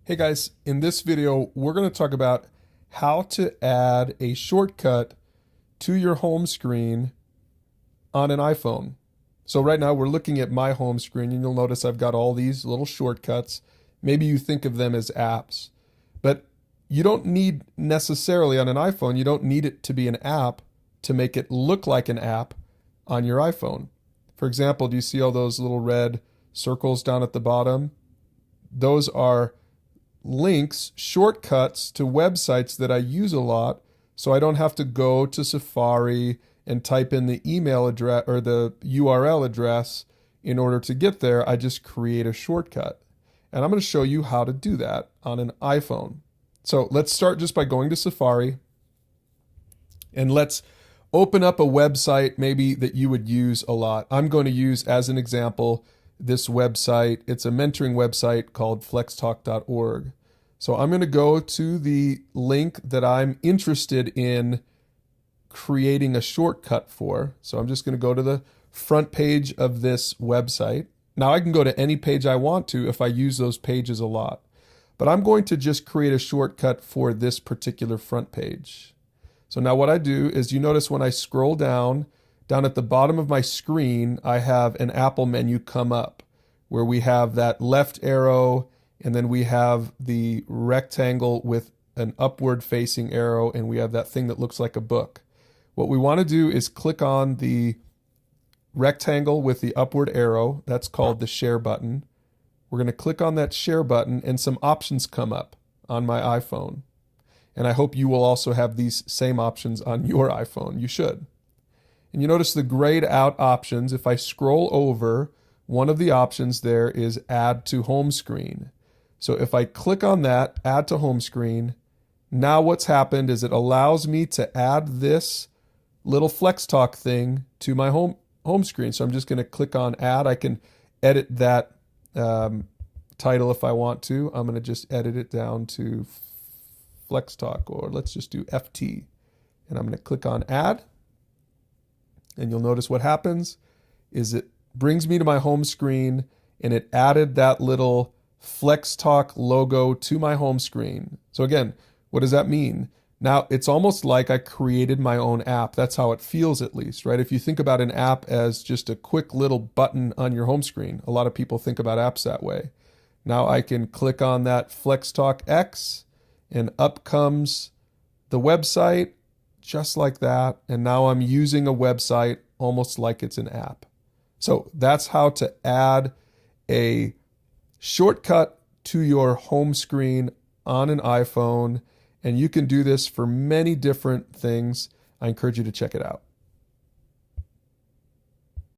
Hey guys, in this video, we're going to talk about how to add a shortcut to your home screen on an iPhone. So right now we're looking at my home screen and you'll notice I've got all these little shortcuts. Maybe you think of them as apps, but you don't need necessarily on an iPhone, you don't need it to be an app to make it look like an app on your iPhone. For example, do you see all those little red circles down at the bottom? Those are links, shortcuts to websites that I use a lot, so I don't have to go to Safari and type in the email address or the URL address in order to get there. I just create a shortcut. And I'm going to show you how to do that on an iPhone. So let's start just by going to Safari and let's open up a website maybe that you would use a lot. I'm going to use as an example this website. It's a mentoring website called flextalk.org. So I'm going to go to the link that I'm interested in creating a shortcut for. So I'm just going to go to the front page of this website. Now I can go to any page I want to if I use those pages a lot, but I'm going to just create a shortcut for this particular front page. So now what I do is, you notice when I scroll down at the bottom of my screen, I have an Apple menu come up where we have that left arrow and then we have the rectangle with an upward facing arrow and we have that thing that looks like a book. What we want to do is click on the rectangle with the upward arrow. That's called the share button. We're going to click on that share button and some options come up on my iPhone. And I hope you will also have these same options on your iPhone. You should. And you notice the grayed out options. If I scroll over, one of the options there is add to home screen. So if I click on that, add to home screen, now what's happened is it allows me to add this little FlexTalk thing to my home screen. So I'm just going to click on add. I can edit that title if I want to. I'm going to just edit it down to FlexTalk, or let's just do FT. And I'm going to click on add. And you'll notice what happens is it brings me to my home screen and it added that little FlexTalk logo to my home screen. So again, what does that mean? Now it's almost like I created my own app. That's how it feels, at least, right? If you think about an app as just a quick little button on your home screen, a lot of people think about apps that way. Now I can click on that FlexTalk X and up comes the website just like that. And now I'm using a website almost like it's an app. So that's how to add a shortcut to your home screen on an iPhone. And you can do this for many different things. I encourage you to check it out.